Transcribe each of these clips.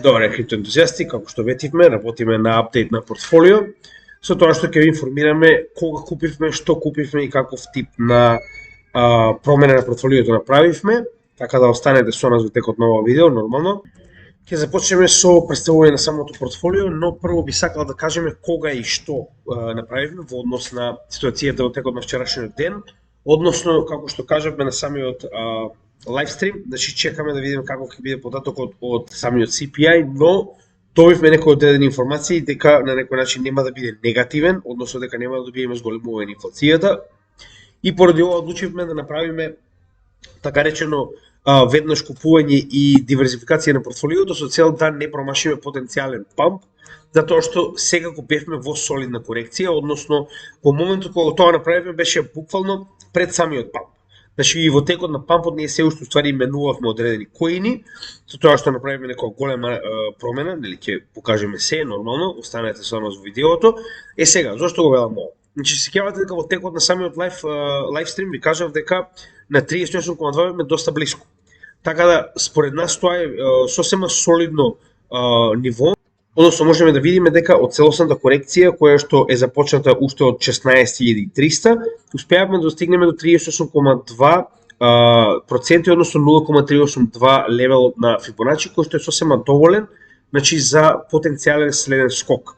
Добре, криптоентузијасти, како што ветивме, работиме на апдейт на портфолио, со тоа што ќе ви информираме кога купивме, што купивме и каков тип на промена на портфолиото направивме, така да останете со нас во текот на ова видео, нормално. Ќе започнеме со представување на самото портфолио, но прво би сакал да кажеме кога и што направивме во однос на ситуацијата во текот на вчерашниот ден, односно, како што кажавме на самиот лайвстрим, значи чекаме да видиме како ќе биде податокот од самиот CPI, но добивме некои одредени информации дека на некој начин нема да биде негативен, односно дека нема да добиеме зголемување на инфлацијата, и поради ова одлучивме да направиме така речено веднаш купување и диверзификација на портфолиото со цел да не промашиме потенцијален памп, затоа што сега го бевме во солидна корекција, односно во моментот кога тоа направивме беше буквално пред самиот памп. Значи и во текот на пампот ние се уште уствари менувавме одредени коини, со тоа што направиме некоја голема промена, нели ќе покажеме се нормално, останете со нас во видеото. Сега, зошто го велам ова? Значи се сеќавате дека во текот на самиот лайвстрим ви кажав дека на 38,2 ме доста блиску. Така да според нас тоа е сосема солидно ниво. Односно можеме да видиме дека од целосната корекција која што е започната уште од 16.300, успеавме да достигнеме до 38,2%, односно 0,382 левел на Фибоначи, кој што е сосема доволен, значи за потенцијален следен скок.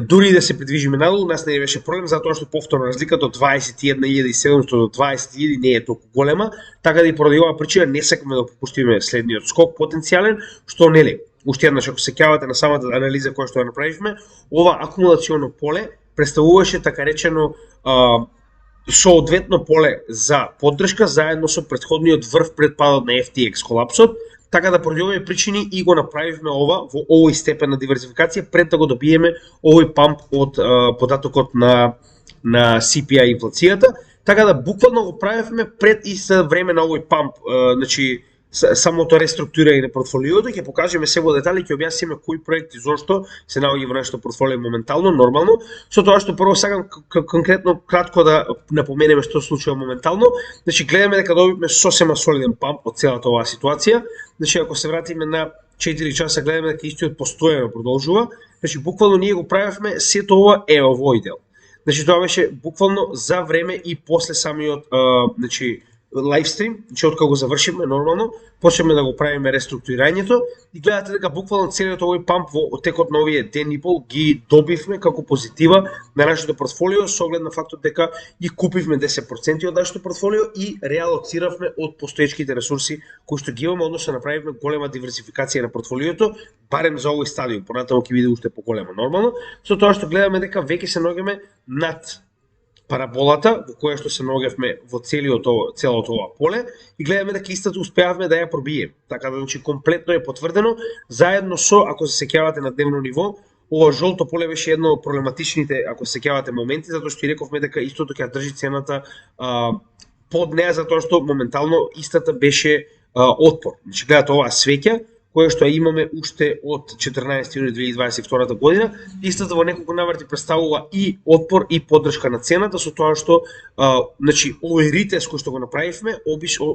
Дури да се придвижиме надолу, нас не беше проблем, затоа што повторно разликата од 21.700 до 20.000 не е толку голема, така да и поради оваа причина не сакаме да пропуштиме следниот скок потенцијален, што нели. Уште еднаш, ако се сеќавате на самата анализа која што ја направивме, ова акумулационо поле представуваше така речено соодветно поле за поддршка заедно со претходниот врв пред падот на FTX колапсот, така да поради овие причини и го направивме ова во овој степен на диверзификација пред да го добиеме овој памп од податокот на CPI инфлацијата, така да буквално го правевме пред и за време на овој памп, значи самото реструктурирање на портфолиото, ќе покажеме се во детали, ќе објасниме кои проекти зошто се наоѓа во нашето портфолио моментално, нормално, со тоа што прво сакам конкретно кратко да напоменеме што се случува моментално. Значи гледаме дека добивме сосема солиден памп од целата оваа ситуација. Значи ако се вратиме на 4 часа гледаме дека истиот постојано продолжува. Значи буквално ние го правевме сето ова овој дел. Значи тоа беше буквално за време и после самиот значи лайвстрим, че откако го завршиме нормално, почнеме да го правиме реструктурирањето и гледате дека буквално целиот овој памп во текот на овие ден и пол ги добивме како позитива на нашето портфолио со оглед на фактот дека ги купивме 10% од нашето портфолио и реалоциравме од постоечките ресурси кои што ги имаме, односно направивме голема диверсификација на портфолиото, барем за овој стадиум, понатаму ќе биде уште поголема нормално, со тоа што гледаме дека веќе се наоѓаме над параболата во која што се наоѓавме во целото ова поле и гледаме дека истата успеавме да ја пробиеме. Така да значи комплетно е потврдено, заедно со, ако се сеќавате на дневно ниво, ова жолто поле беше едно од проблематичните, ако се сеќавате моменти, затоа што и рековме дека истото ќе држи цената под неа, затоа што моментално истата беше отпор. Значи гледате оваа свеќа која што имаме уште од 14 јуни 2022 година, истата во неколку наврати представува и отпор и поддршка на цената, со тоа што значи овој ритест кој што го направивме,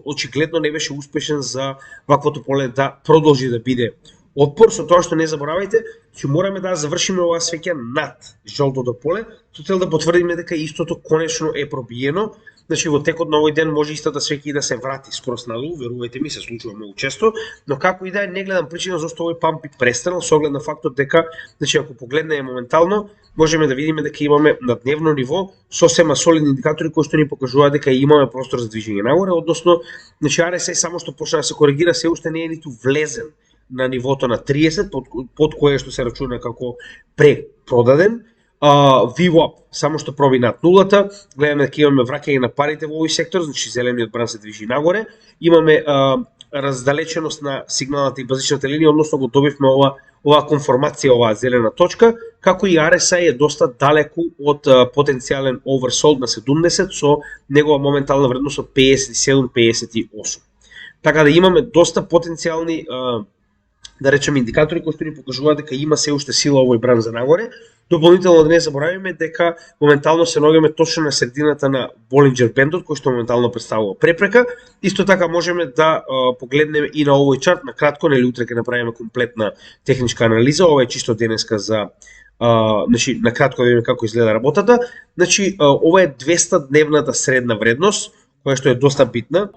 очигледно не беше успешен за ваквото поле да продолжи да биде отпор, со тоа што не заборавајте, че мораме да завршиме оваа свеќа над жолтото поле, со цел да потврдиме дека истото конечно е пробиено. Значи во текот на овој ден може истата свеќа и да се врати скрос надолу, верувајте ми, се случува многу често, но како и да е, не гледам причина зашто овој памп би престанал со оглед на фактот дека, значи ако погледнеме моментално, можеме да видиме дека имаме на дневно ниво сосема солидни индикатори кои што ни покажуваат дека имаме простор за движење нагоре, односно, значи RSI само што почна да се коригира, се уште не е ниту влезен на нивото на 30, под кое што се рачуна како препродаден. VWAP само што проби над нулата, гледаме дека имаме враќање на парите во овој сектор, значи зелениот бран се движи нагоре, имаме раздалеченост на сигналната и базичната линија, односно го добивме оваа конформација, оваа зелена точка, како и RSI е доста далеку од потенцијален оверсолд на 70 со негова моментална вредност од 57-58. Така да имаме доста потенцијални да речеме индикатори кои што ни покажуваат дека има се уште сила овој бран за нагоре. Дополнително да не забораваме дека моментално се наоѓаме точно на средината на Болинџер бендот кој што моментално представува препрека. Исто така можеме да погледнеме и на овој чарт на кратко, нели утре ќе направиме комплетна техничка анализа, ова е чисто денеска за значи на кратко да видиме како изгледа работата. Значи ова е 200 дневната средна вредност која што е доста битна.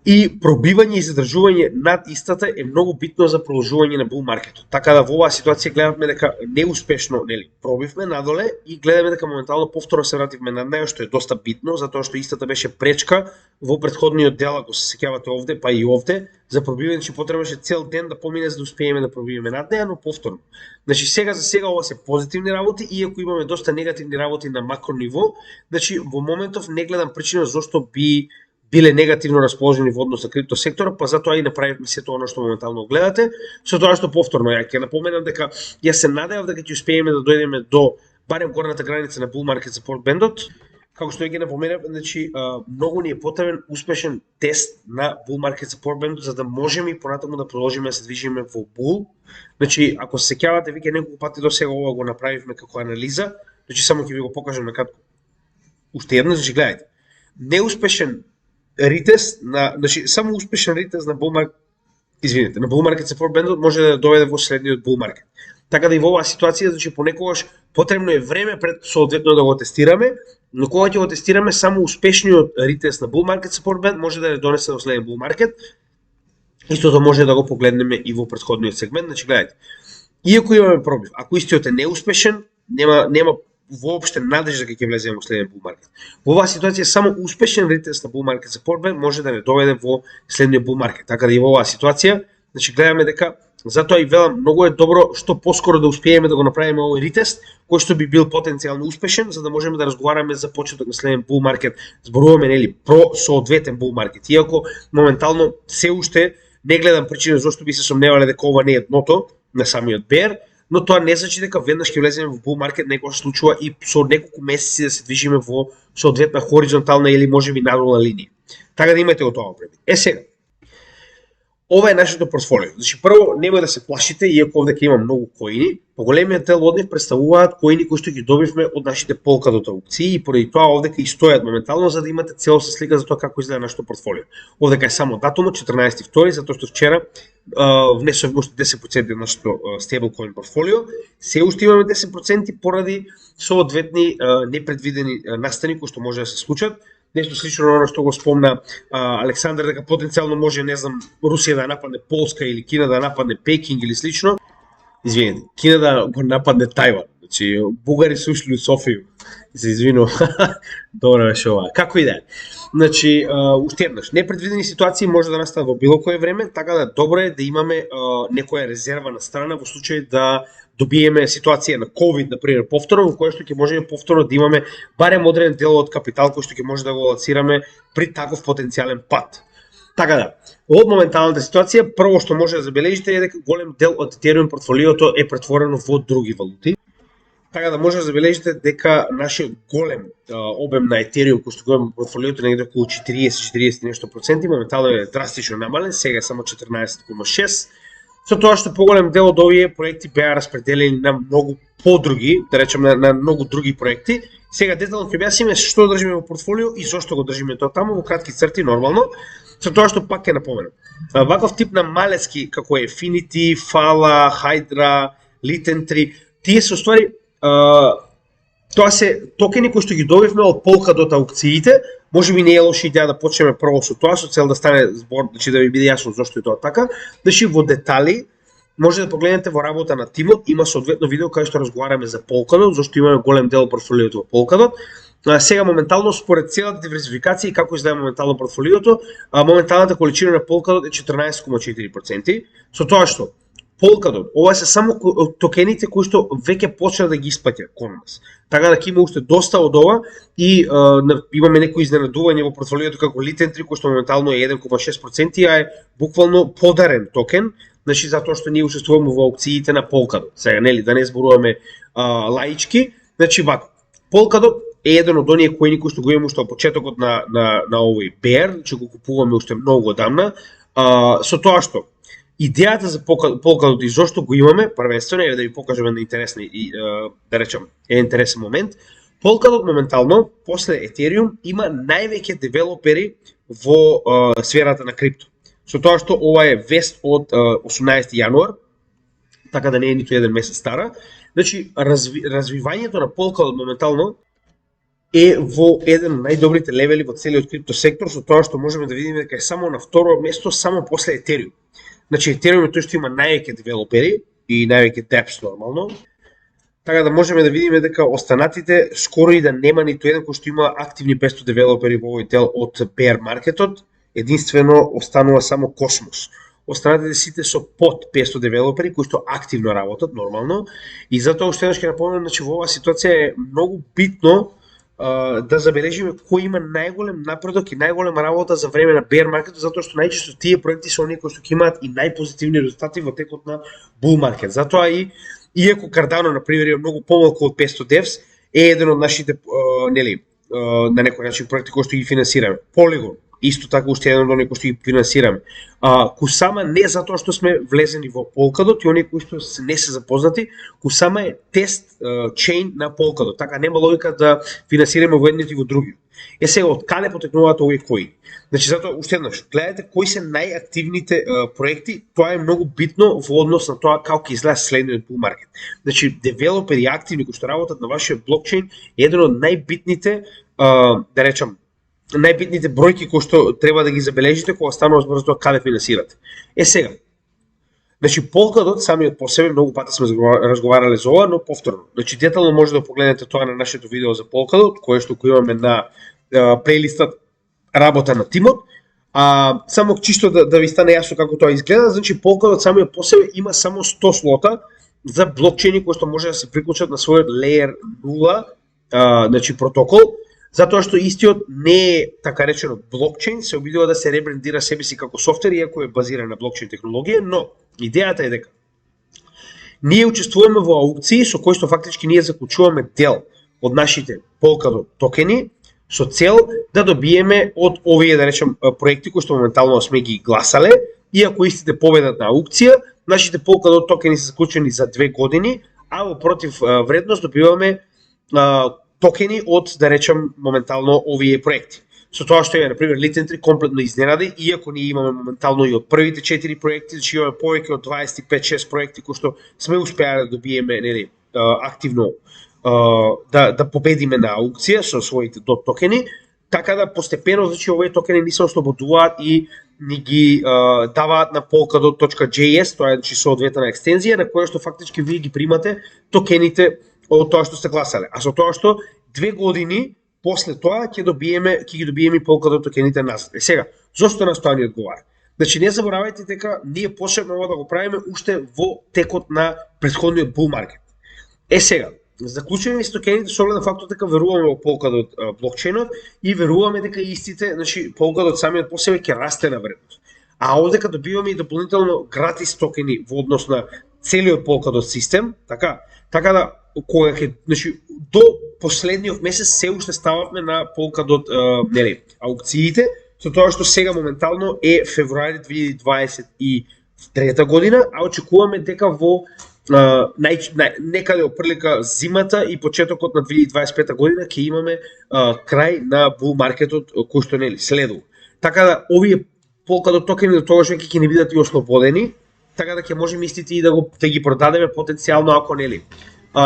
И пробивање и задржување над истата е многу битно за продолжување на бул маркетот. Така да во оваа ситуација гледаме дека неуспешно, нели, пробивме надоле и гледаме дека моментално повторно се вративме над неа, што е доста битно, затоа што истата беше пречка во претходниот дел, ако се сеќавате овде, па и овде, за пробивање, че потребаше цел ден да помине за да успееме да пробиваме над неа, но повторно. Значи сега за сега ова се позитивни работи, иако имаме доста негативни работи на макро ниво, значи во моментов не гледам причина зошто би биле негативно расположени во однос на крипто сектора, па затоа и направивме сето оно што моментално гледате. Со тоа што повторно ја ќе напоменам дека ја се надевав дека ќе успееме да дојдеме до барем горната граница на bull market support бендот. Како што ќе напоменам, значи многу ни е потребен успешен тест на bull market support бендот за да можеме и понатаму да продолжиме да се движиме во bull. Значи ако се сеќавате, веќе неколку пати до сега ова го направивме како анализа, значи само ќе ви го покажам на кратко. Уште еднаш, значи гледајте. Неуспешен ритест на, значи само успешен ритест на bull market, извинете, на bull market support бендот може да доведе во следниот bull market. Така да и во оваа ситуација, значи понекогаш потребно е време пред соодветно да го тестираме, но кога ќе го тестираме само успешниот ритест на bull market support бенд може да ја донесе до следен bull market. Истото може да го погледнеме и во претходниот сегмент, значи гледајте. Иако имаме пробив, ако истиот е неуспешен, нема воопште надежда дека ќе влеземе во следен bull market. Во оваа ситуација само успешен ритест на bull market support бенд може да не доведе во следниот bull market. Така да и во оваа ситуација, значи гледаме дека затоа и велам многу е добро што поскоро да успееме да го направиме овој ритест кој што би бил потенцијално успешен за да можеме да разговараме за почеток на следен bull market. Зборуваме нели про соодветен bull market. Иако моментално се уште не гледам причина зашто би се сомневале дека ова не е дното на самиот бер, но тоа не значи дека веднаш ќе влеземе во bull market, некој се случува и со неколку месеци да се движиме во соодветна хоризонтална или можеби надолна линија. Така да имате го тоа предвид. Сега, ова е нашето портфолио. Значи прво нема да се плашите, иако овде ќе има многу коини, поголемиот дел од нив представуваат коини кои што ги добивме од нашите Polkadot аукции и поради тоа овде ќе стојат моментално за да имате целосна слика за тоа како изгледа нашето портфолио. Овде е само датумот 14.2, затоа што вчера внесовме уште 10% од нашето stablecoin портфолио. Се уште имаме 10% поради соодветни непредвидени настани кои што може да се случат. Нешто слично на оно што го спомна Александар, дека потенцијално може, не знам, Русија да нападне Полска или Кина да нападне Пекинг или слично. Извинете, Кина да го нападне Тајван. Значи, бугари се ушли у Софија. Се извинувам. Добро беше ова. Како и да е. Значи, уште еднаш, непредвидени ситуации може да настанат во било кое време, така да добро е да имаме некоја резерва на страна во случај да добиеме ситуација на COVID, например, повторно, во која што ќе можеме повторно да имаме барем одреден дел од капитал кој што ќе може да го лацираме при таков потенцијален пат. Така да, од моменталната ситуација, прво што може да забележите е дека голем дел од Ethereum портфолиото е претворено во други валути. Така да може да забележите дека нашиот голем обем на Ethereum кој што го имаме портфолиото негде околу 40 нешто проценти, моментално е драстично намален, сега е само 14,6. Со тоа што поголем дел од овие проекти беа распределени на многу подруги, да речеме на многу други проекти. Сега детално ќе објасниме што држиме во портфолио и зошто го држиме тоа таму во кратки црти нормално. Со тоа што пак ќе напоменам. Ваков тип на малецки како е Affinity, Fala, Hydra, Litentry, тие се уствари тоа се токени кои што ги добивме од Polkadot аукциите. Можеби не е лоша идеја да почнеме прво со тоа, со цел да стане збор, значи да ви биде јасно зошто е тоа така. Значи во детали може да погледнете во работа на тимот, има соодветно видео каде што разговараме за Polkadot, зашто имаме голем дел од портфолиото во Polkadot. Сега моментално според целата диверсификација и како изгледа моментално портфолиото, моменталната количина на Polkadot е 14,4%, со тоа што Polkadot, ова се само токените кои што веќе почна да ги исплаќа кон нас. Така да ќе има уште доста од ова и имаме некои изненадување во портфолиото како Litentry кој што моментално е 1,6%, а е буквално подарен токен, значи затоа што ние учествуваме во аукциите на Polkadot. Сега нели да не зборуваме лаички, значи вако. Polkadot е еден од оние коини кои што го имаме уште од почетокот на овој bear, че го купуваме уште многу одамна, со тоа што Идејата за Polkadot и зошто го имаме, првенствено е да ви покажам една интересна и да речем интересен момент. Polkadot моментално после Ethereum има највеќе девелопери во сферата на крипто. Со тоа што ова е вест од 18 јануар, така да не е ниту еден месец стара. Значи, развивањето на Polkadot моментално е во еден од најдобрите левели во целиот крипто сектор, со тоа што можеме да видиме дека е само на второ место, само после Ethereum. Значи, Ethereum е тој што има највеќе девелопери и највеќе dApps нормално. Така да можеме да видиме дека останатите скоро и да нема ниту еден кој што има активни 500 девелопери во овој дел од bear маркетот, единствено останува само Cosmos. Останатите сите со под 500 девелопери кои што активно работат нормално и затоа уште еднаш ќе напоменам, значи во оваа ситуација е многу битно да забележиме кој има најголем напредок и најголема работа за време на bear маркетот, затоа што најчесто тие проекти се оние кои што ќе имаат и најпозитивни резултати во текот на bull маркет. Затоа и иако Cardano на пример е многу помалку од 500 devs, е еден од нашите на некој начин проекти кои што ги финансираме. Polygon исто така уште еден од оние кои што ги финансираме. Kusama не затоа што сме влезени во Polkadot и оние кои што не се запознати, Kusama е тест чейн на Polkadot, така нема логика да финансираме во едните и во други. Сега од каде потекнуваат овие кои? Значи затоа уште еднаш, гледате кои се најактивните проекти, тоа е многу битно во однос на тоа како ќе изгледа следниот bull маркет. Значи девелопери активни кои што работат на вашиот блокчейн е еден од најбитните да речам најбитните бројки кои што треба да ги забележите кога станува збор за тоа каде финансирате. Сега, значи Polkadot самиот по себе, многу пати сме разговарале за ова, но повторно. Значи детално може да погледнете тоа на нашето видео за Polkadot, кое што го имаме на плейлистот работа на тимот. Само чисто да ви стане јасно како тоа изгледа, значи Polkadot самиот по себе има само 100 слота за блокчейни кои што може да се приклучат на својот Layer 0 значи протокол, затоа што истиот не е така речено блокчейн, се обидува да се ребрендира себе си како софтвер, иако е базиран на блокчейн технологија, но идејата е дека ние учествуваме во аукции со кои што фактички ние заклучуваме дел од нашите Polkadot токени со цел да добиеме од овие, да речем, проекти кои што моментално сме ги гласале, иако истите победат на аукција, нашите Polkadot токени се заклучени за 2 години, а во против вредност добиваме токени од, да речем, моментално овие проекти. Со тоа што е, например, Litentry комплетно изненади, иако ние имаме моментално и од првите 4 проекти, значи имаме повеќе од 25-6 проекти кои што сме успеале да добиеме активно да победиме на аукција со своите DOT токени, така да постепено, значи, овие токени ни се ослободуваат и ни ги даваат на polkadot.js, тоа е, значи, соодветна екстензија на која што фактички вие ги примате токените од тоа што сте гласале. А со тоа што 2 години после тоа ќе ги добиеме Polkadot токените назад. Сега, зошто нас тоа ни одговара? Значи не заборавајте дека ние почнавме ова да го правиме уште во текот на претходниот bull маркет. Сега, заклучуваме с токените со оглед на фактот дека веруваме во Polkadot блокчейнот и веруваме дека истите, значи Polkadot самиот по себе ќе расте на вредност. А овдека добиваме и дополнително гратис токени во однос на целиот Polkadot систем, така да кога ќе, значи до последниот месец се уште стававме на Polkadot аукциите, со тоа што сега моментално е февруари 2023 година, а очекуваме дека во некаде опрлика зимата и почетокот на 2025 година ќе имаме крај на bull маркетот кој што следува. Така да овие Polkadot токени до тогаш веќе ќе не бидат и ослободени, така да ќе можеме истите и да ги продадеме потенцијално ако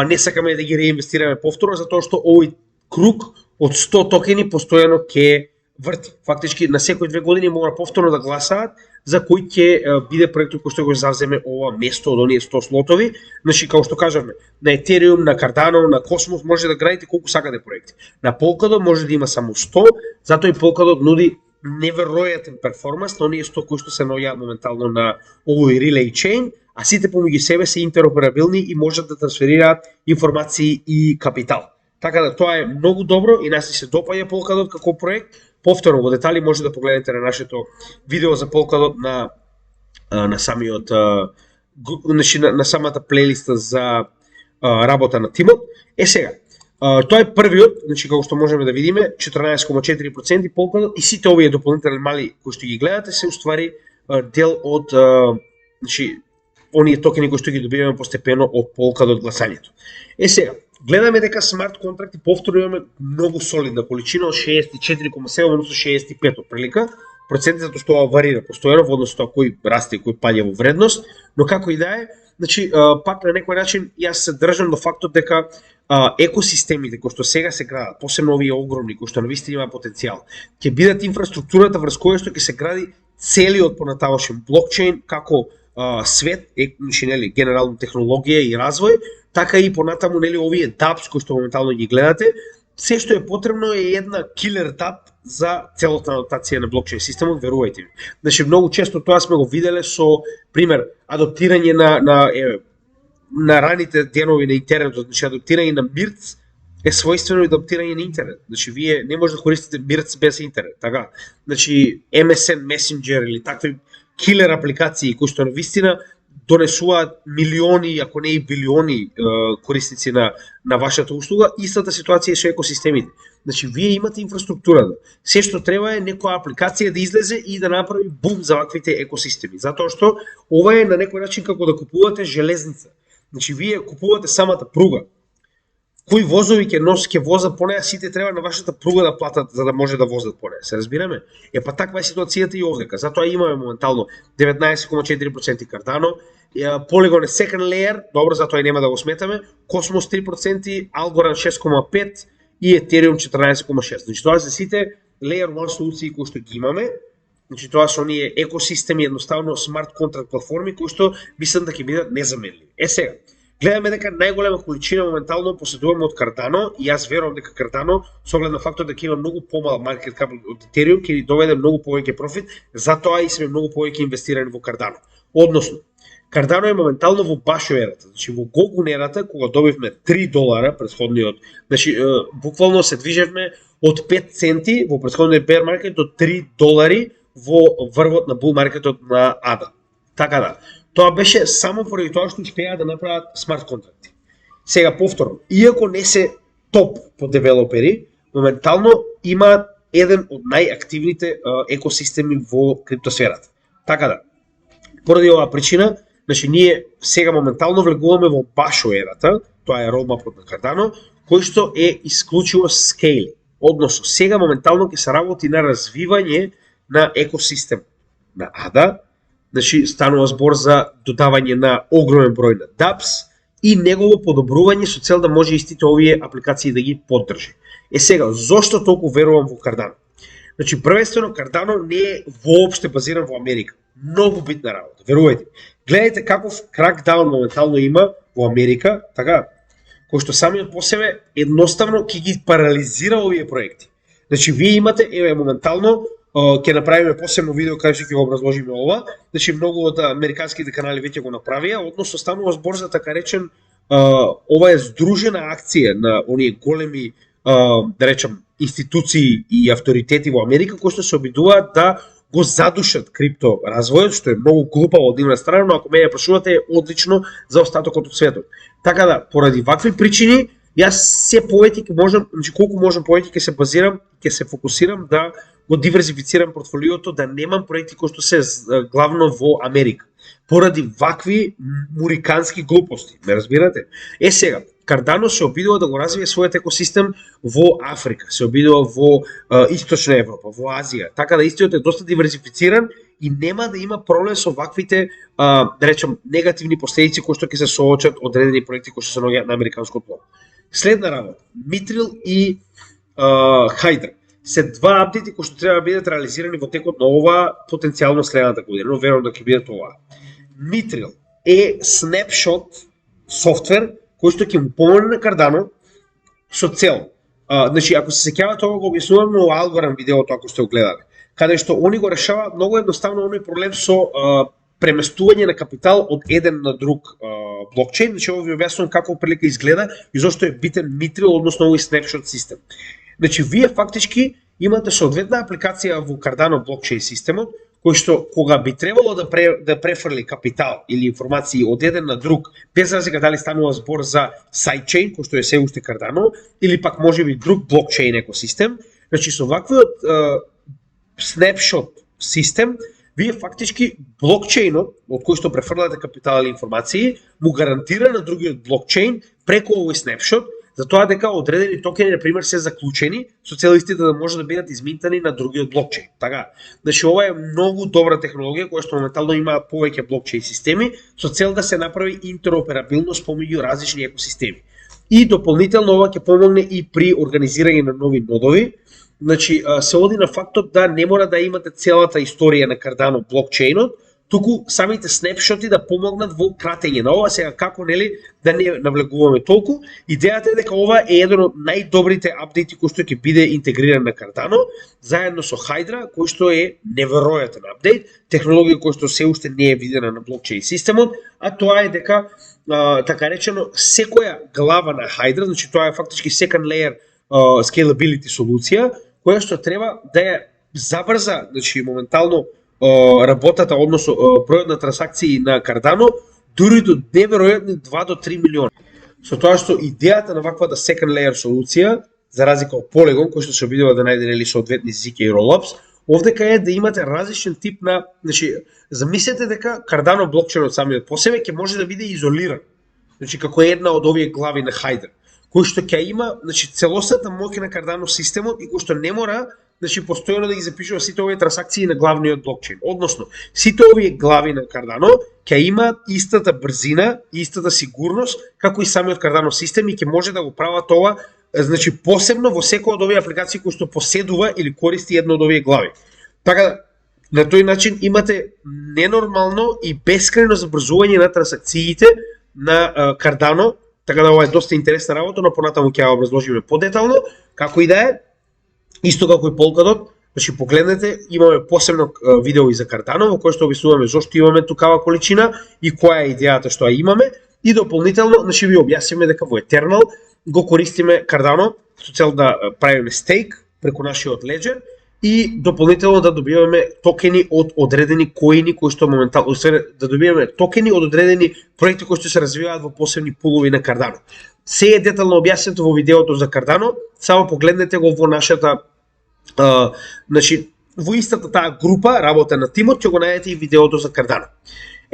не сакаме да ги реинвестираме повторно, затоа што овој круг од 100 токени постојано ќе врти. Фактички на секои 2 години мора повторно да гласаат за кој ќе биде проектот кој што го завземе ова место од оние 100 слотови. Значи, како што кажавме, на Ethereum, на Cardano, на Cosmos може да градите колку сакате проекти. На Polkadot може да има само 100, затоа и Polkadot нуди неверојатен перформанс на оние 100 кои што се наоѓаат моментално на овој Relay Chain, а сите помеѓу себе се интероперабилни и можат да трансферираат информации и капитал. Така да тоа е многу добро и нас се допаѓа Polkadot како проект. Повторно во детали може да погледнете на нашето видео за Polkadot на самиот на самата плейлиста за работа на тимот. Сега, тоа е првиот, значи како што можеме да видиме, 14,4% Polkadot и сите овие дополнителни мали кои што ги гледате се уствари дел од значи оние токени кои што ги добиваме постепено од полка до гласањето. Сега, гледаме дека смарт контракти повторно имаме многу солидна количина од 64,7 односно 65 отприлика. Процентите затоа што ова варира постојано во однос тоа кој расте и кој паѓа во вредност, но како и да е, значи пак на некој начин јас се држам до фактот дека екосистемите кои што сега се градат, посебно овие огромни кои што навистина има потенцијал, ќе бидат инфраструктурата врз која што ќе се гради целиот понатамошен блокчейн како свет, нели генерално технологија и развој, така и понатаму нели овие dApps кои што моментално ги гледате, се што е потребно е една килер dApp за целосна адаптација на блокчейн системот, верувајте ми. Значи многу често тоа сме го виделе со пример адаптирање на раните денови на интернетот, значи адаптирање на Мирц е својствено адаптирање на интернет. Значи вие не може да користите Мирц без интернет, така? Значи MSN Messenger или такви килер апликации кои што навистина донесуваат милиони, ако не и билиони корисници на вашата услуга, истата ситуација е со екосистемите. Значи вие имате инфраструктурата. Се што треба е некоја апликација да излезе и да направи бум за ваквите екосистеми, затоа што ова е на некој начин како да купувате железница. Значи вие купувате самата пруга. Кои возови ќе возат по неја, сите треба на вашата пруга да платат за да може да возат по неја. Се разбираме? Па таква е ситуацијата и овдека. Затоа имаме моментално 19,4% Cardano, Polygon е second layer, добро, затоа и нема да го сметаме, Cosmos 3%, Algorand 6,5% и Ethereum 14,6%. Значи тоа се сите layer 1 солуции кои што ги имаме. Значи тоа се оние екосистеми, едноставно смарт контракт платформи кои што мислам да ќе бидат незаменливи. Сега, гледаме дека најголема количина моментално поседуваме од Cardano и јас верувам дека Cardano, со оглед на фактот дека има многу помал маркет кап од Ethereum, ќе ни доведе многу повеќе профит, затоа и сме многу повеќе инвестирани во Cardano. Односно, Cardano е моментално во башо ерата, значи во Golden ерата, кога добивме $3 претходниот, значи буквално се движевме од 5 центи во претходниот bear market до $3 во врвот на bull маркетот на ADA. Така да. Тоа беше само поради тоа што успеа да направат смарт контракти. Сега повторно, иако не се топ по девелопери, моментално има еден од најактивните екосистеми во криптосферата. Така да, поради оваа причина, значи ние сега моментално влегуваме во башо ерата, тоа е roadmapот на Cardano, кој што е исклучиво scale. Односно, сега моментално ќе се работи на развивање на екосистем на ADA, значи станува збор за додавање на огромен број на dApps и негово подобрување со цел да може истите овие апликации да ги поддржи. Сега, зошто толку верувам во Cardano? Значи, првенствено, Cardano не е воопште базиран во Америка. Многу битна работа, верувајте. Гледајте каков кракдаун моментално има во Америка, така, кој што самиот по себе едноставно ќе ги парализира овие проекти. Значи, вие имате, моментално, ќе направиме посебно видео каде што ќе го образложиме ова, значи многу од американските канали веќе го направија, односно станува збор за така речен, ова е здружена акција на оние големи, да речем, институции и авторитети во Америка кои што се обидуваат да го задушат крипто развојот, што е многу глупаво од нивна страна, но ако ме прашувате е одлично за остатокот од светот. Така да, поради вакви причини, јас се повеќе ќе можам, значи колку можам повеќе ќе се базирам, ќе се фокусирам да го диверзифицирам портфолиото, да немам проекти кои што се главно во Америка. Поради вакви мурикански глупости, ме разбирате? Сега, Cardano се обидува да го развие својот екосистем во Африка, се обидува во Источна Европа, во Азија, така да истиот е доста диверзифициран и нема да има проблем со ваквите, да речем, негативни последици кои што ќе се соочат одредени проекти кои што се наоѓаат на американското тло. Следна работа, Mithril и Hydra се два апдейти кои што треба да бидат реализирани во текот на ова потенцијално следната година, но верувам да ќе бидат ова. Mithril е snapshot софтвер кој што ќе му помогне на Cardano со цел. Значи, ако се сеќавате, ова го објаснуваме во Algorand видеото ако сте го гледале, каде што они го решаваат многу едноставно оној проблем со преместување на капитал од еден на друг блокчейн. Значи, ова ви објаснувам како прилика изгледа и зошто е битен Mithril, односно овој snapshot систем. Значи, вие фактички имате соодветна апликација во Cardano блокчейн системот, кој што кога би требало да префрли капитал или информации од еден на друг, без разлика дали станува збор за сайдчейн, кој што е се уште Cardano, или пак можеби друг блокчейн екосистем, значи со ваквиот snapshot систем, вие фактички блокчейнот од кој што префрлате капитал или информации му гарантира на другиот блокчейн преку овој снапшот за тоа дека одредени токени на пример се заклучени со цел истите да може да бидат изминтани на другиот блокчейн. Така, значи ова е многу добра технологија која што моментално има повеќе блокчейн системи со цел да се направи интероперабилност помеѓу различни екосистеми. И дополнително ова ќе помогне и при организирање на нови нодови. Значи, се оди на фактот да не мора да имате целата историја на Cardano блокчейнот, туку самите снапшоти да помогнат во кратење на ова. Сега како нели да не навлегуваме толку. Идејата е дека ова е еден од најдобрите апдејти кој што ќе биде интегриран на Cardano заедно со Hydra, кој што е неверојатен апдејт, технологија која што се уште не е видена на блокчейн системот, а тоа е дека така речено секоја глава на Hydra, значи тоа е фактички second layer scalability солуција која што треба да ја забрза, значи моментално работата, односно бројот на трансакции на Cardano дури до неверојатни 2 до 3 милиони. Со тоа што идејата на ваквата second layer солуција, за разлика од Polygon, кој што се обидува да најде нели соодветни ZK и rollups, овдека е да имате различен тип на, значи замислете дека Cardano блокчейнот самиот по себе ќе може да биде изолиран. Значи како една од овие глави на Hydra, кој што ќе има, значи целосната моќ на Cardano системот и кој што не мора, значи постојано да ги запишува сите овие трансакции на главниот блокчейн. Односно, сите овие глави на Cardano ќе има истата брзина, истата сигурност како и самиот Cardano систем и ќе може да го прават ова, значи посебно во секоја од овие апликации кои што поседува или користи една од овие глави. Така на тој начин имате ненормално и бескрајно забрзување на трансакциите на Cardano. Така да ова е доста интересна работа, но понатаму ќе ја образложиме подетално. Како и да е, исто како и Polkadot, значи погледнете, имаме посебно видео и за Cardano во кое што објаснуваме зошто имаме тукава количина и која е идејата што ја имаме, и дополнително, значи ви објасниме дека во Eternal го користиме Cardano со цел да правиме стейк преку нашиот Ledger и дополнително да добиваме токени од одредени коини кои што моментално да добиваме токени од одредени проекти кои што се развиваат во посебни пулови на Cardano. Се е детално објаснето во видеото за Cardano, само погледнете го во нашата значи во истата таа група работа на тимот, ќе го најдете и видеото за Cardano.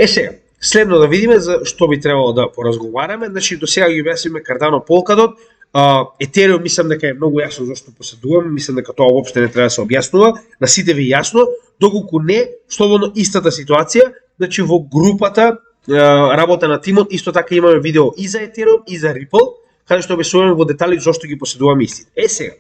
Сега, следно да видиме за што би требало да поразговараме. Значи до сега ги објасниме Cardano, Polkadot, Ethereum мислам дека е многу јасно зашто поседуваме, мислам дека тоа воопште не треба да се објаснува, на сите ви јасно, доколку не, слободно истата ситуација, значи во групата работа на тимот исто така имаме видео и за Ethereum и за Ripple, каде што објаснуваме во детали зашто ги поседуваме истите. Сега,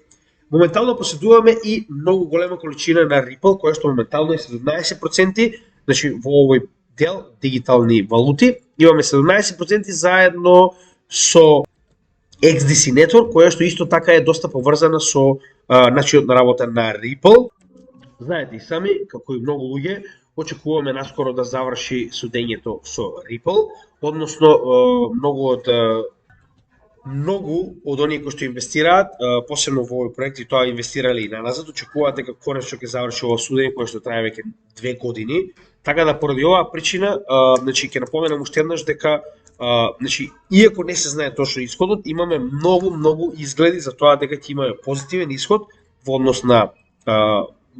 моментално поседуваме и многу голема количина на Ripple, која што моментално е 17%, значи во овој дел дигитални валути, имаме 17% заедно со XDC Network, која што исто така е доста поврзана со начинот на работа на Ripple. Знаете и сами, како и многу луѓе, очекуваме наскоро да заврши судењето со Ripple, односно многу од оние кои што инвестираат, посебно во овој проект и тоа инвестирале и наназад, очекуваат дека конечно ќе заврши ова судење кое што трае веќе 2 години. Така да поради оваа причина, значи ќе напоменам уште еднаш дека значи иако не се знае точно исходот, имаме многу изгледи за тоа дека ќе имаме позитивен исход во однос на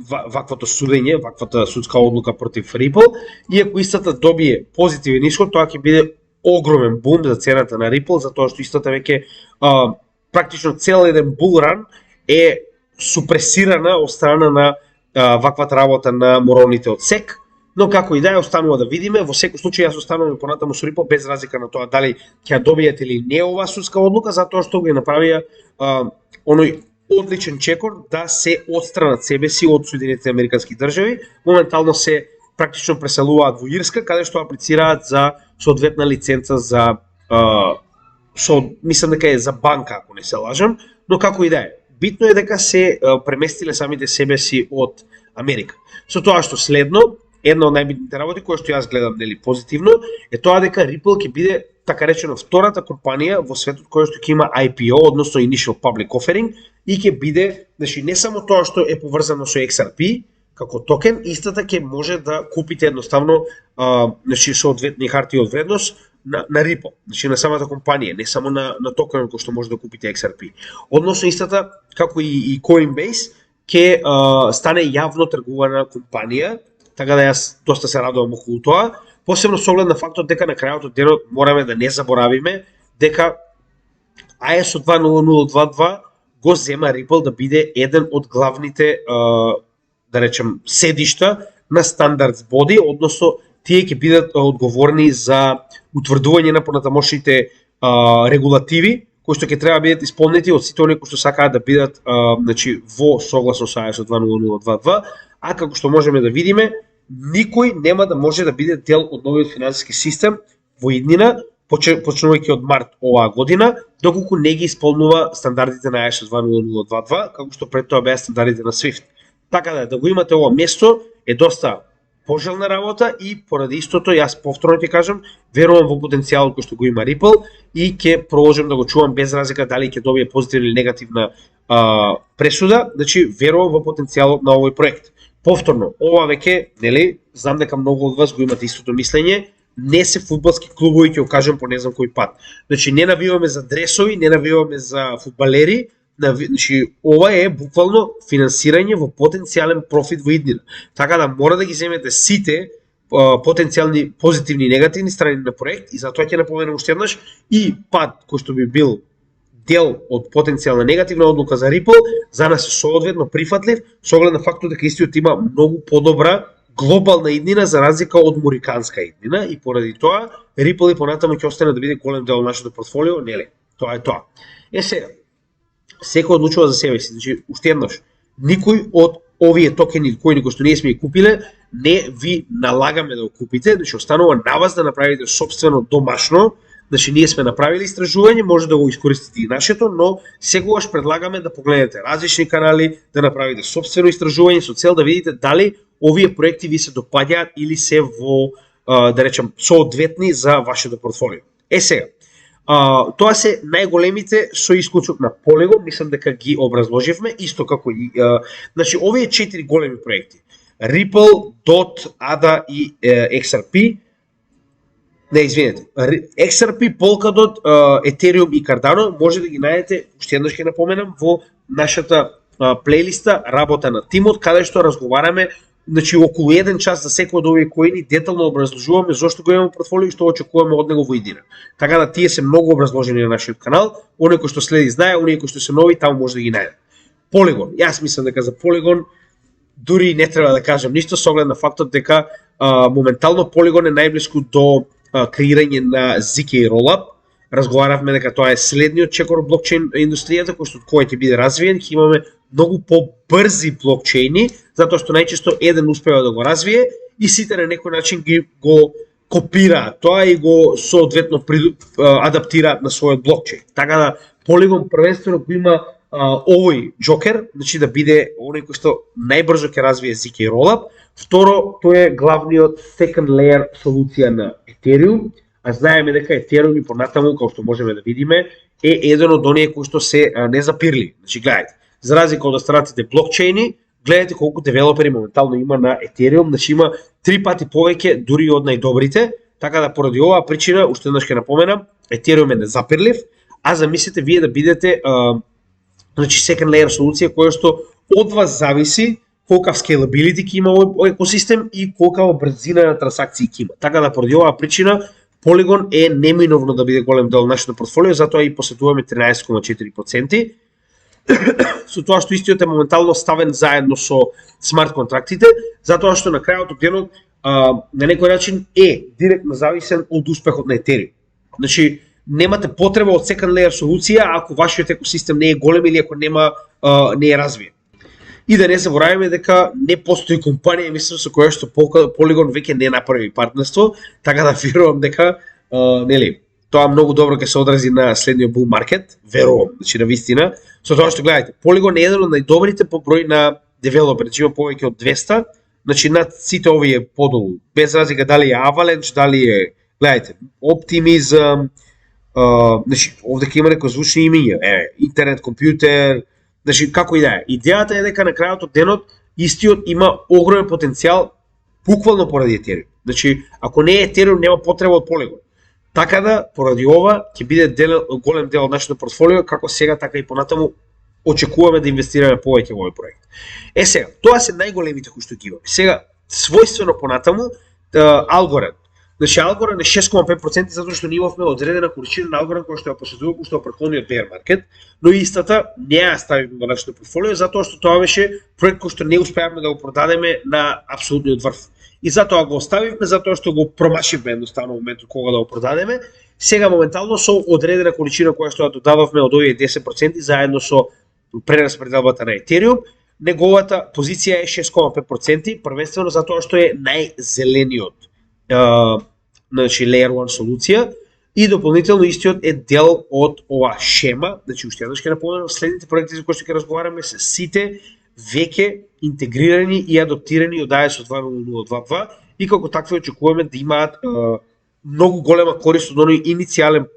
ваквото судење, ваквата судска одлука против Ripple. Иако истата добие позитивен исход, тоа ќе биде огромен бум за цената на Ripple, затоа што истата веќе практично цел еден булран е супресирана од страна на ваквата работа на моралните од SEC, но како и да е, останува да видиме. Во секој случај јас останувам понатаму со Ripple без разлика на тоа дали ќе ја добијат или не оваа судска одлука, затоа што го направија оној одличен чекор да се отстранат себе си од Соединетите Американски држави. Моментално се практично преселуваат во Ирска, каде што аплицираат за соодветна лиценца за мислам дека е за банка, ако не се лажам, но како и да е. Битно е дека се преместиле самите себе си од Америка. Со тоа што следно, една од најбитните работи која што јас гледам нели позитивно е тоа дека Ripple ќе биде така речено втората компанија во светот која што ќе има IPO, односно Initial Public Offering, и ќе биде, значи не само тоа што е поврзано со XRP како токен, истата ќе може да купите едноставно значи соодветни хартии од вредност на Ripple, значи на самата компанија, не само на токенот кој што може да купите XRP. Односно истата како и Coinbase ќе стане јавно тргувана компанија, така да јас доста се радувам околу тоа, посебно со оглед на фактот дека на крајот од денот мораме да не заборавиме дека ISO 20022 го зема Ripple да биде еден од главните, да речем, седишта на Standards Body, односно тие ќе бидат одговорни за утврдување на понатамошните регулативи кои што ќе треба да бидат исполнети од сите оние кои што сакаат да бидат значи во согласно со ISO 20022, а како што можеме да видиме, никој нема да може да биде дел од новиот финансиски систем во иднина, почнувајќи од март оваа година, доколку не ги исполнува стандардите на ISO 20022, како што пред тоа беа стандардите на SWIFT. Така да го имате ова место е доста пожелна работа и поради истото јас повторно ќе кажам, верувам во потенцијалот кој што го има Ripple и ќе продолжам да го чувам без разлика дали ќе добие позитивна или негативна пресуда, значи верувам во потенцијалот на овој проект. Повторно, ова веќе, нели, знам дека многу од вас го имате истото мислење, не се фудбалски клубови, ќе го кажам по не знам кој пат. Значи не навиваме за дресови, не навиваме за фудбалери, значи ова е буквално финансирање во потенцијален профит во иднина. Така да мора да ги земете сите потенцијални позитивни и негативни страни на проект и затоа ќе напоменам уште еднаш и пат кој што би бил дел од потенцијална негативна одлука за Ripple, за нас е соодветно прифатлив, со оглед на фактот дека истиот има многу подобра глобална иднина за разлика од мориканска иднина и поради тоа Ripple и понатаму ќе остане да биде голем дел од нашето портфолио, нели? Тоа е тоа. Сега, секој одлучува за себе си, значи уште еднаш, никој од овие токени кои што ние сме ги купиле, не ви налагаме да го купите, значи останува на вас да направите сопствено домашно. Значи ние сме направили истражување, може да го искористите и нашето, но секогаш предлагаме да погледнете различни канали, да направите сопствено истражување со цел да видите дали овие проекти ви се допаѓаат или се во, да речем, соодветни за вашето портфолио. Сега, тоа се најголемите со исклучок на Polygon, мислам дека ги образложивме, исто како и, значи овие 4 големи проекти, Ripple, DOT, ADA и XRP, не, извинете, XRP, Polkadot, Ethereum и Cardano може да ги најдете, уште еднаш ќе напоменам, во нашата плейлиста Работа на тимот, каде што разговараме, значи околу 1 час за секој од овие коини детално образложуваме зошто го имаме портфолио и што очекуваме од него во иднина. Така да тие се многу образложени на нашиот канал, оние кои што следи знае, оние кои што се нови таму може да ги најде. Polygon, јас мислам дека за Polygon дури не треба да кажам ништо со оглед на фактот дека моментално Polygon е најблиску до креирање на ZK Rollup. Разговаравме дека тоа е следниот чекор од блокчейн индустријата кој ќе биде развиен, ќе имаме многу побрзи блокчейни, затоа што најчесто еден успева да го развие и сите на некој начин го копираат тоа и го соодветно адаптираат на својот блокчейн. Така да Polygon првенствено го има овој джокер, значи да биде оној кој што најбрзо ќе развие ZK Rollup. Второ, тој е главниот second layer солуција на Ethereum, а знаеме дека Ethereum и понатаму, како што можеме да видиме, е еден од оние кои што се незапирливи. Значи гледајте, за разлика од останатите блокчейни, гледате колку девелопери моментално има на Ethereum, значи има 3 пати повеќе дури од најдобрите, така да поради оваа причина, уште еднаш ќе напоменам, Ethereum е незапирлив, а замислете вие да бидете значи second layer солуција која што од вас зависи колкав scalability ќе има овој екосистем и колкава брзина на трансакции ќе има. Така да поради оваа причина Polygon е неминовно да биде голем дел од нашето портфолио, затоа и посетуваме 13,4%. Со тоа што истиот е моментално ставен заедно со смарт контрактите, затоа што на крајот од денот на некој начин е директно зависен од успехот на Ethereum. Значи немате потреба од second layer солуција ако вашиот екосистем не е голем или ако не е развиен. И да не забораваме дека не постои компанија, мислам, со која што Polygon веќе не направи партнерство, така да верувам дека нели тоа многу добро ќе се одрази на следниот bull market, верувам, значи на вистина, со тоа што гледајте, Polygon е еден од најдобрите по број на девелопери, значи има повеќе од 200, значи над сите овие подолу, без разлика дали е Avalanche, дали е, гледајте, Optimism, значи овде ќе има некои звучни имиња, интернет компјутер, значи како и да е. Идејата е дека на крајот од денот истиот има огромен потенцијал буквално поради Ethereum. Значи ако не е Ethereum нема потреба од Polygon. Така да поради ова ќе биде голем дел од нашето портфолио, како сега така и понатаму очекуваме да инвестираме повеќе во овој проект. Сега, тоа се најголемите кои што ги имаме. Сега својствено понатаму Алгорand. Значи Алгоранд е 6,5% затоа што ние имавме одредена количина на Алгоранд која што ја поседуваме уште во претходниот bear market, но истата не ја ставивме во нашето портфолио затоа што тоа беше проект кој што не успеавме да го продадеме на апсолутниот врв. И затоа го оставивме затоа што го промашивме едноставно моментот кога да го продадеме. Сега моментално со одредена количина која што ја додававме од овие 10% заедно со прераспределбата на Ethereum, неговата позиција е 6,5%, првенствено затоа што е најзелениот значи Layer 1 солуција и дополнително истиот е дел од оваа шема. Значи уште еднаш ќе напоменам, следните проекти за кои што ќе разговараме се сите веќе интегрирани и адаптирани од ISO 20022 и како такви очекуваме да имаат многу голема корист од оној иницијален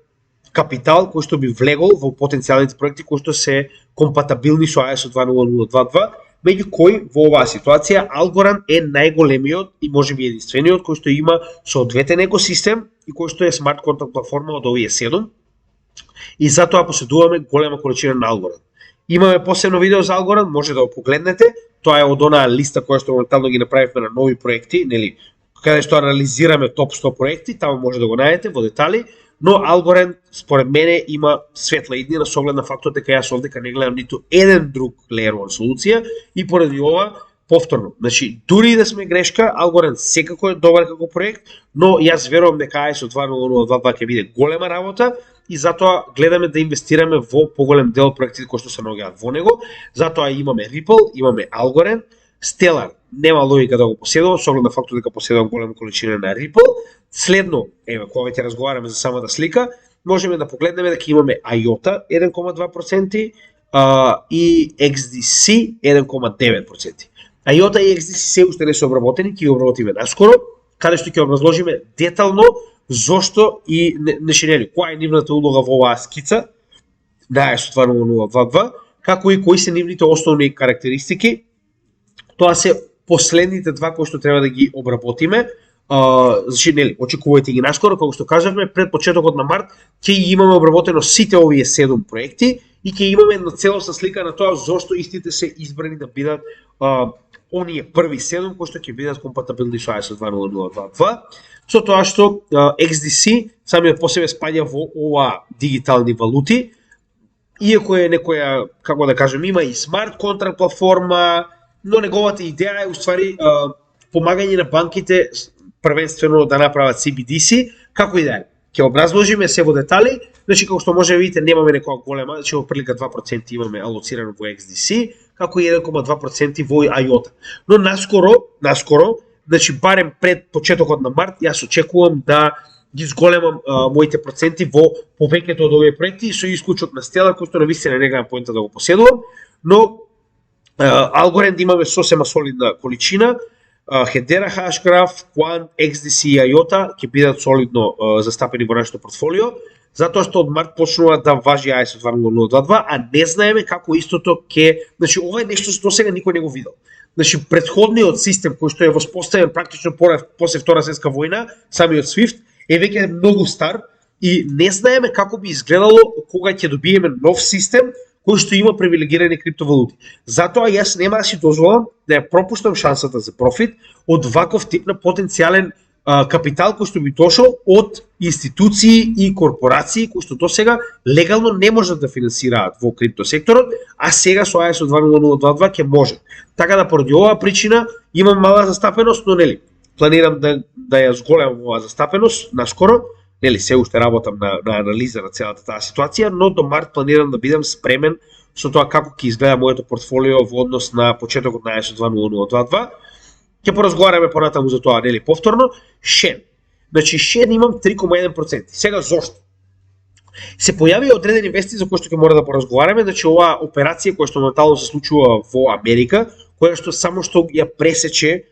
капитал кој што би влегол во потенцијалните проекти кои што се компатабилни со ISO 20022, меѓу кои во оваа ситуација Algorand е најголемиот и можеби единствениот кој што има соодветен екосистем и кој што е смарт контракт платформа од овие 7 и затоа поседуваме голема количина на Algorand. Имаме посебно видео за Algorand, може да го погледнете, тоа е од онаа листа која што моментално ги направивме на нови проекти, нели, каде што анализираме топ 100 проекти, таму може да го најдете во детали. Но Algorand, според мене, има светла иднина со оглед на фактот дека јас овдека не гледам ниту еден друг Layer 1 солуција и поради ова, повторно, значи, дури да сме грешка, Algorand секако е добар како проект, но јас верувам дека ISO 20022 ќе биде голема работа и затоа гледаме да инвестираме во поголем дел проектите кои што се наоѓаат во него. Затоа имаме Ripple, имаме Algorand, Stellar нема логика да го поседувам со оглед на фактот дека поседувам голема количина на Ripple. Следно, еве, кога ќе разговараме за самата слика, можеме да погледнеме дека имаме IOTA 1,2% и XDC 1,9%. IOTA и XDC се уште не се обработени, ќе ги обработиме наскоро, каде што ќе образложиме детално зошто и нели која е нивната улога во оваа скица на ISO 20022, како и кои се нивните основни карактеристики. Тоа се последните два кои што треба да ги обработиме. Значи, нели, очекувајте ги наскоро, како што кажавме, пред почетокот на март ќе имаме обработено сите овие 7 проекти и ќе имаме една целосна слика на тоа зошто истите се избрани да бидат оние први 7 кои што ќе бидат компатабилни со ISO 20022, со тоа што XDC самиот по себе спаѓа во ова дигитални валути, иако е некоја, како да кажем, има и смарт контракт платформа, но неговата идеја е уствари помагање на банките првенствено да направат CBDC, како и да е. Ќе образложиме се во детали, значи како што може да видите немаме некоја голема, значи во прилика 2% имаме алоцирано во XDC, како и 1,2% во IOTA. Но наскоро, значи барем пред почетокот на март, јас очекувам да ги зголемам моите проценти во повеќето од овие проекти со исклучок на Stellar, кој што навистина не гледам поента да го поседувам, но Algorand имаме сосема солидна количина, Hedera, Hashgraph, Quant, XDC и IOTA ќе бидат солидно застапени во нашето портфолио, затоа што од март почнува да важи ISO 20022, а не знаеме како истото ќе, значи ова е нешто што сега никој не го видел. Значи претходниот систем кој што е воспоставен практично после Втора светска војна, самиот SWIFT е веќе многу стар и не знаеме како би изгледало кога ќе добиеме нов систем кој што има привилегирани криптовалути. Затоа јас нема да си дозволам да ја пропуштам шансата за профит од ваков тип на потенцијален капитал кој што би дошол од институции и корпорации кои што досега легално не можат да финансираат во криптосекторот, а сега со ISO 20022 ќе може. Така да поради оваа причина имам мала застапеност, но нели планирам да ја зголемам оваа застапеност наскоро. Нели, се уште работам на анализа на целата таа ситуација, но до март планирам да бидам спремен со тоа како ќе изгледа моето портфолио во однос на почетокот на ISO 20022. Ќе поразговараме понатаму за тоа, нели, повторно. Shen. Значи, Shen имам 3,1%. Сега зошто? Се појави одредени вести за кои што ќе мора да поразговараме, значи оваа операција која што моментално се случува во Америка, која што само што ја пресече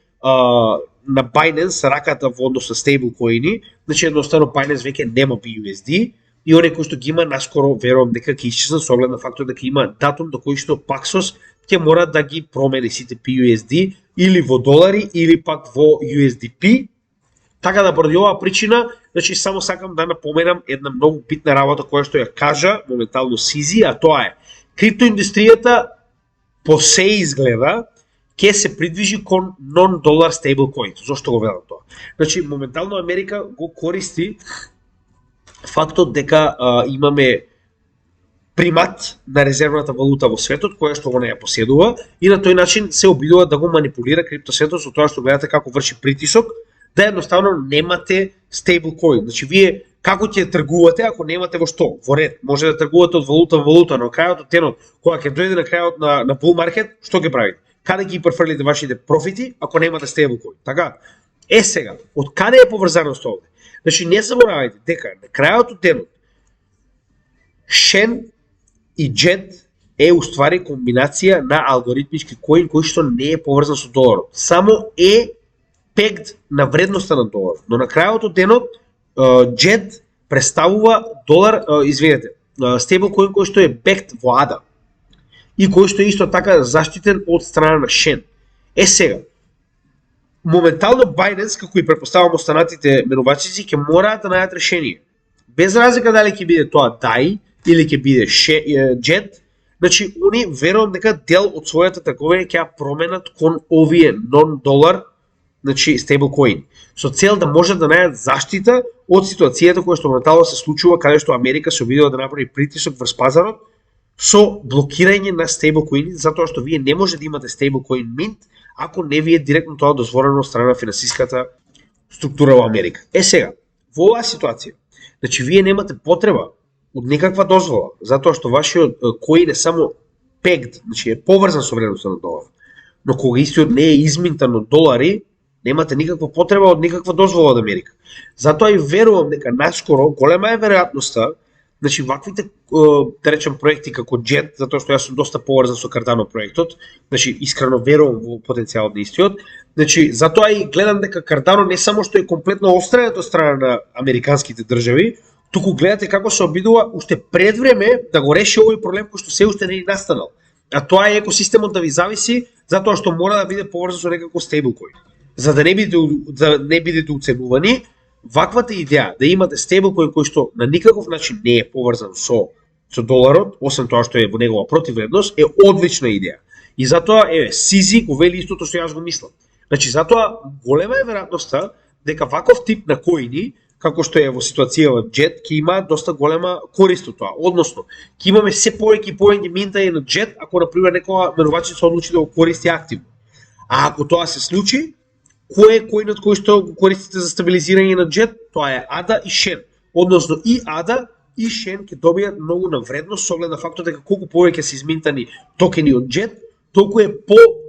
на Binance раката во однос на стейблкоини, значи едноставно Binance веќе нема BUSD и оние кои што ги има наскоро верувам дека ќе исчезнат со оглед на фактот дека има датум до кој што Paxos ќе мора да ги промени сите BUSD или во долари или пак во USDP. Така да поради оваа причина, значи само сакам да напоменам една многу битна работа која што ја кажа моментално Сизи, а тоа е криптоиндустријата по се изгледа ќе се придвижи кон non-dollar stablecoin. Зошто го велам тоа? Значи, моментално Америка го користи фактот дека имаме примат на резервната валута во светот, која што го не ја поседува, и на тој начин се обидува да го манипулира криптосветот со тоа што гледате како врши притисок, да едноставно немате стейблкоин. Значи, вие како ќе тргувате ако немате во што? Во ред. Може да тргувате од валута во валута, но крајот од денот, кога ќе дојде на крајот на bull market, што ќе правите? Каде ќе префрлите вашите профити ако немате стейблкоин? Така? Сега, од каде е поврзаност овде? Значи, не заборавајте дека на крајот од денот Shen и JET е уствари комбинација на алгоритмички коин кој што не е поврзан со доларот. Само е пегд на вредноста на доларот. Но на крајот од денот JET представува стейблкоин кој што е бект во ADA и кој што е исто така заштитен од страна на Shen. Сега, моментално Binance, како и претпоставам останатите менувачици, ќе мораат да најдат решение. Без разлика дали ќе биде тоа DAI или ќе биде JET, значи они верувам дека дел од својата трговија ќе ја променат кон овие non-dollar, значи стейблкоин, со цел да можат да најдат заштита од ситуацијата која што моментално се случува каде што Америка се обидува да направи притисок врз пазарот со блокирање на стейблкоини, затоа што вие не може да имате стейблкоин mint ако не ви е директно тоа дозволено од страна на финансиската структура во Америка. Сега, во оваа ситуација, значи вие немате потреба од никаква дозвола, затоа што вашиот коин е само pegged, значи е поврзан со вредноста на долар. Но кога истиот не е изминтан од долари, немате никаква потреба од никаква дозвола од Америка. Затоа и верувам дека наскоро голема е веројатноста, значи ваквите да речем проекти како JET, затоа што јас сум доста поврзан со Cardano проектот, значи искрено верувам во потенцијалот на истиот. Значи затоа и гледам дека Cardano не само што е комплетно остранет од страна на американските држави, туку гледате како се обидува уште пред време да го реши овој проблем кој што се уште не е настанал. А тоа е екосистемот да ви зависи затоа што мора да биде поврзан со некако стейблкоин. За да не бидете уценувани, ваквата идеја да имате стейблкоин кој што на никаков начин не е поврзан со доларот, освен тоа што е во негова противвредност, е одлична идеја. И затоа Сизи го вели истото што јас го мислам. Значи затоа голема е веројатноста дека ваков тип на коини како што е во ситуација во JET, ќе има доста голема корист од тоа. Односно, ќе имаме се повеќе и повеќе минтање на JET ако на пример некоја менувачица одлучи да го користи активно. А ако тоа се случи, кој е коинот кој што го користите за стабилизирање на JET? Тоа е ADA и Shen. Односно и ADA и Shen ќе добијат многу на вредност со оглед на фактот дека колку повеќе се изминтани токени од JET, толку е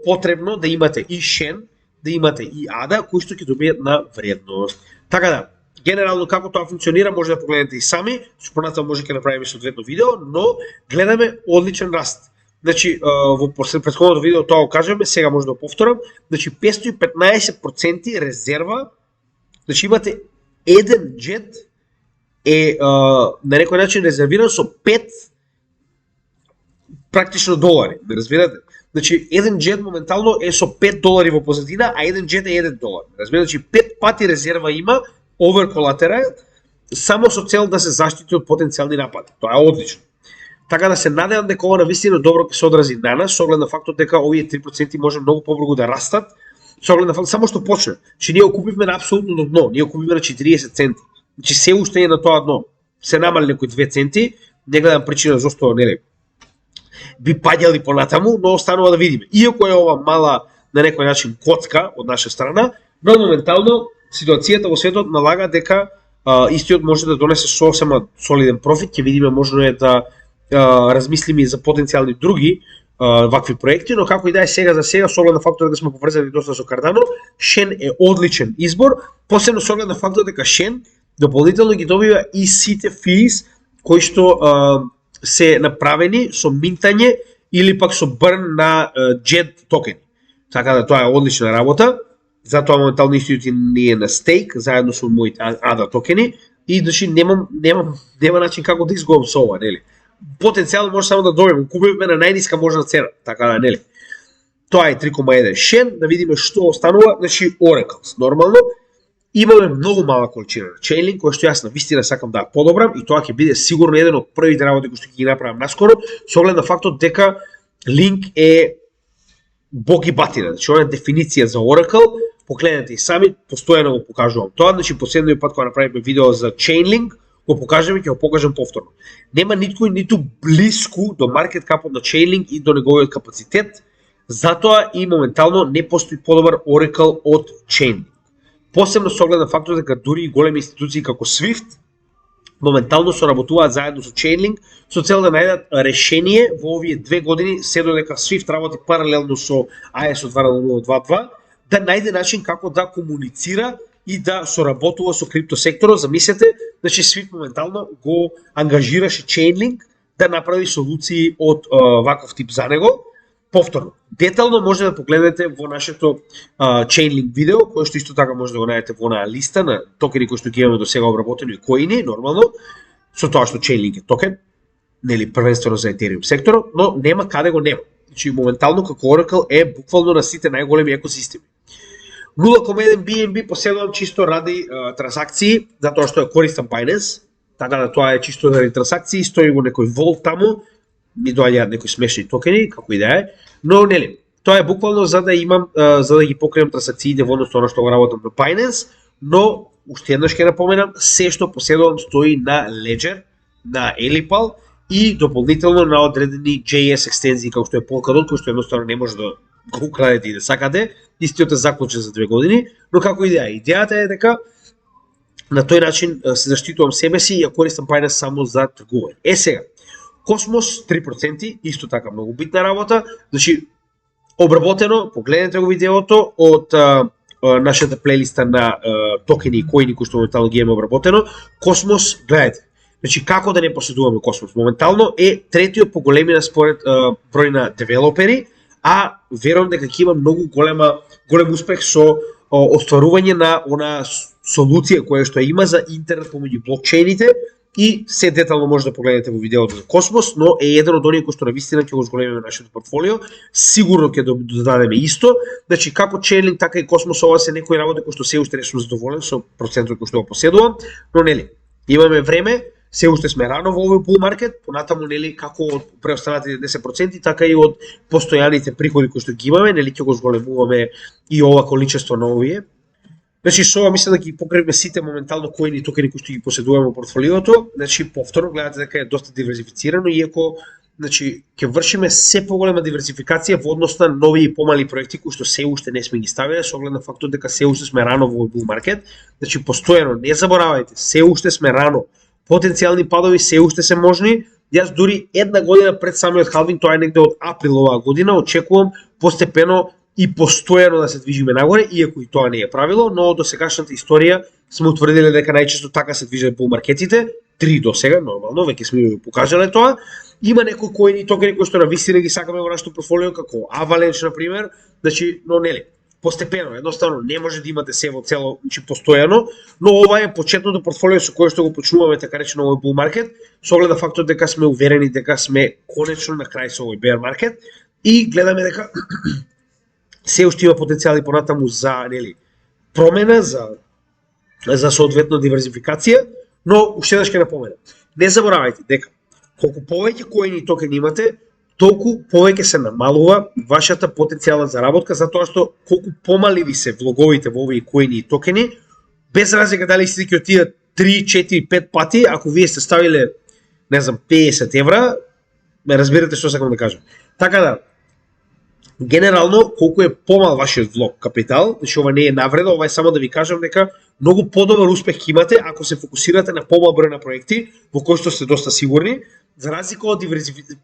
потребно да имате и Shen, да имате и ADA кои што ќе добијат на вредност. Така да, генерално како тоа функционира може да погледнете и сами, што понатаму може ќе направиме соодветно видео, но гледаме одличен раст. Значи во претходното видео тоа го кажеме, сега може да го повторам, значи 515% резерва, значи имате еден JET е на некој начин резервиран со 5 практично долари, ме разбирате? Значи еден JET моментално е со 5 долари во позадина, а еден JET е 1 долар. Разбирате, значи 5 пати резерва има over collateral, само со цел да се заштити од потенцијални напади. Тоа е одлично. Така да се надевам дека ова навистина добро ќе се одрази на нас, со оглед на фактот дека овие 3% може многу побрзо да растат, со оглед на фактот само што почна. Че ние го купивме на апсолутно дно, ние го купивме на 40 центи. Значи се уште е на тоа дно. Се намали некои 2 центи, не гледам причина зашто нели би паѓали понатаму, но останува да видиме. Иако е ова мала на некој начин коцка од наша страна, но моментално ситуацијата во светот налага дека истиот може да донесе сосема солиден профит, ќе видиме можно е да размислиме и за потенцијални други вакви проекти, но како и да е сега за сега, со оглед на фактот дека сме поврзани доста со Cardano, Shen е одличен избор, посебно со оглед на фактот дека Shen дополнително ги добива и сите fees кои што се направени со минтање или пак со burn на JET токени. Така да тоа е одлична работа. Затоа моментално истиот ни е на стейк заедно со моите ADA токени и значи нема начин како да изгубам со ова, нели? Потенцијално може само да добиеме, купивме на најниска можна цена, така да нели. Тоа е 3,1 Shen, да видиме што останува, значи Oracles. Нормално имаме многу мала количина на Chainlink која што јас навистина сакам да ја подобрам и тоа ќе биде сигурно еден од првите работи кои што ќе ги направам наскоро, со оглед на фактот дека Link е боги батина, значи она дефиниција за Oracle, погледнете и сами, постојано го покажувам тоа, значи последниот пат кога направиме видео за Chainlink, го покажаме, ќе го покажам повторно. Нема никој ниту блиску до маркет капот на Chainlink и до неговиот капацитет, затоа и моментално не постои подобар Oracle од Chainlink. Посебно со оглед на фактот дека дури и големи институции како Swift моментално соработуваат заедно со Chainlink со цел да најдат решение во овие 2 години, се додека Swift работи паралелно со ISO 20022, да најде начин како да комуницира и да соработува со криптосекторот. Замислете, значи Swift моментално го ангажираше Chainlink да направи солуции од ваков тип за него. Повторно, детално може да погледнете во нашето Chainlink видео, кое што исто така може да го најдете во онаа листа на токени кои што ги имаме до сега обработени и коини, нормално, со тоа што Chainlink е токен, нели првенствено за Ethereum секторот, но нема каде го нема. Значи моментално како Oracle е буквално на сите најголеми екосистеми. 0,1 BNB поседувам чисто ради трансакции, затоа што ја користам Binance, така да тоа е чисто ради трансакции, стои во некој Vault таму, ми доаѓаат некои смешни токени, како и да е, но нели, тоа е буквално за да имам, за да ги покрием трансакциите во однос на што го работам на Binance, но уште еднаш ќе напоменам, се што поседувам стои на Ledger, на Elipal и дополнително на одредени JS екстензии како што е Polkadot, кој што едноставно не може да го украдете и да сакате, истиот е заклучен за 2 години, но како и да е, идејата е дека на тој начин се заштитувам себе си и ја користам Binance само за тргување. Сега, Cosmos 3%, исто така многу битна работа, значи обработено, погледнете го видеото од нашата плейлиста на токени и коини кои што моментално ги имаме обработено. Cosmos, гледайте, значи како да не поседуваме Cosmos, моментално е третиот по големина според број на девелопери, а верувам дека ќе има многу голем успех со остварување на она солуција која што има за интернет помеѓу блокчейните. И се детално може да погледнете во видеото за Cosmos, но е еден од оние кои што навистина ќе го зголемиме нашето портфолио. Сигурно ќе додадеме исто. Значи како Chainlink, така и Cosmos, ова се некои работи кои што се уште не сум задоволен со процентот кој што го поседувам, но нели, имаме време, се уште сме рано во овој bull market, понатаму нели како од преостанатите 10%, така и од постојаните приходи кои што ги имаме, нели ќе го зголемуваме и ова количество на овие. Значи со ова мислам да ги покривме сите моментално коини и токени кои што ги поседуваме во портфолиото. Значи повторно гледате дека е доста диверзифицирано, иако значи ќе вршиме се поголема диверзификација во однос на нови и помали проекти кои што се уште не сме ги ставиле со оглед на фактот дека се уште сме рано во овој bull market. Значи постојано не заборавајте, се уште сме рано. Потенцијални падови се уште се можни. Јас дури една година пред самиот халвинг, тоа е негде од април оваа година, очекувам постепено и постојано да се движиме нагоре, иако и тоа не е правило, но до сегашната историја сме утврдиле дека најчесто така се движат bull маркетите, 3 до сега, нормално, веќе сме го покажале тоа. Има некои коини и токени кои што навистина ги сакаме во нашето портфолио, како Avalanche на пример, значи, но нели, постепено, едноставно не може да имате се во цело, значи постојано, но ова е почетното портфолио со кое што го почнуваме така речено овој bull маркет, со оглед на фактот дека сме уверени дека сме конечно на крај со овој bear маркет и гледаме дека се уште има потенцијали понатаму за нели промена, за соодветно диверзификација, но уште еднаш ќе напоменам. Не заборавајте дека колку повеќе коини и токени имате, толку повеќе се намалува вашата потенцијална заработка, затоа што колку помали ви се влоговите во овие коини и токени, без разлика дали сте ќе отидат 3, 4, 5 пати, ако вие сте ставиле, не знам, 50 евра, ме разбирате што сакам да кажам. Така да, генерално, колку е помал вашиот влог капитал, значи ова не е навреда, ова е само да ви кажам дека многу подобар успех ќе имате ако се фокусирате на помал број на проекти во кои што сте доста сигурни, за разлика од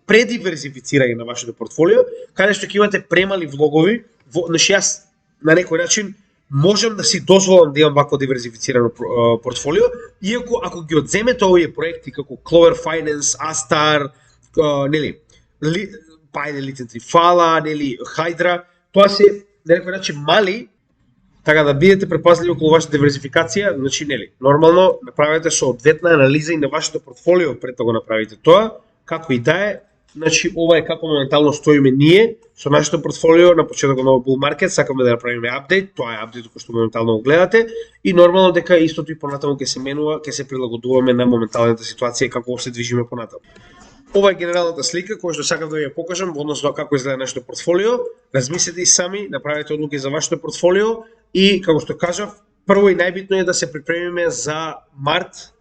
предиверзифицирање на вашето портфолио, каде што ќе имате премали влогови, значи јас на некој начин можам да си дозволам да имам вакво диверзифицирано портфолио, иако ако ги одземете овие проекти како Clover Finance, Astar, нели, Paide Licentri Fala, нели, Hydra, тоа се на некој начин мали, така да бидете предпазливи околу вашата диверзификација, значи нели, нормално направете соодветна анализа и на вашето портфолио пред да го направите тоа, како и да е, значи ова е како моментално стоиме ние со нашето портфолио на почетокот на bull market, сакаме да направиме апдейт, тоа е апдейтот кој што моментално го гледате и нормално дека истото и понатаму ќе се менува, ќе се прилагодуваме на моменталната ситуација како се движиме понатаму. Ова е генералната слика која што сакам да ви ја покажам во однос до како изгледа нашето портфолио. Размислете и сами, направете одлуки за вашето портфолио и како што кажав, прво и најбитно е да се припремиме за март,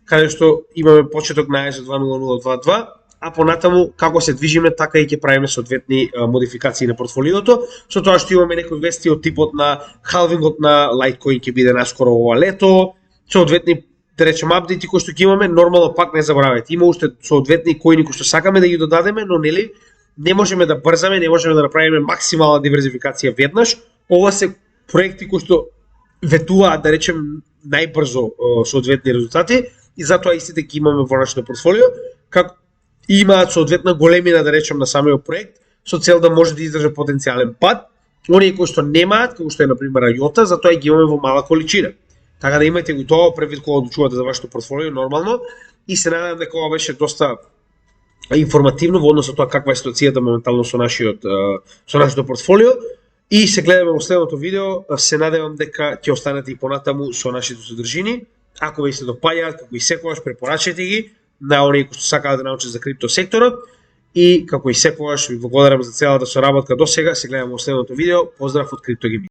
каде што имаме почеток на ISO 20022, а понатаму како се движиме, така и ќе правиме соодветни модификации на портфолиото, со тоа што имаме некои вести од типот на халвингот на Litecoin ќе биде наскоро ова лето, соодветни да речеме апдети кои што ќе имаме, нормално пак не заборавајте. Има уште соодветни коини кои што сакаме да ги додадеме, но нели не можеме да брзаме, не можеме да направиме максимална диверзификација веднаш. Ова се проекти кои што ветуваат, да речем, најбрзо соодветни резултати и затоа истите ги имаме во нашето портфолио, како имаат соодветна големина, да речем, на самиот проект, со цел да може да издржа потенцијален пад. Оние кои што немаат, како што е на пример IOTA, затоа ги имаме во мала количина. Така да имајте го тоа превид кога одлучувате за вашето портфолио нормално и се надевам дека ова беше доста информативно во однос на тоа каква е ситуацијата моментално со нашето портфолио и се гледаме во следното видео. Се надевам дека ќе останете и понатаму со нашите содржини. Ако ви се допаѓаат, како и секогаш, препорачајте ги на оние кои што сакаат да научат за крипто секторот и како и секогаш ви благодарам за целата соработка до сега. Се гледаме во следното видео. Поздрав од CryptoGaming.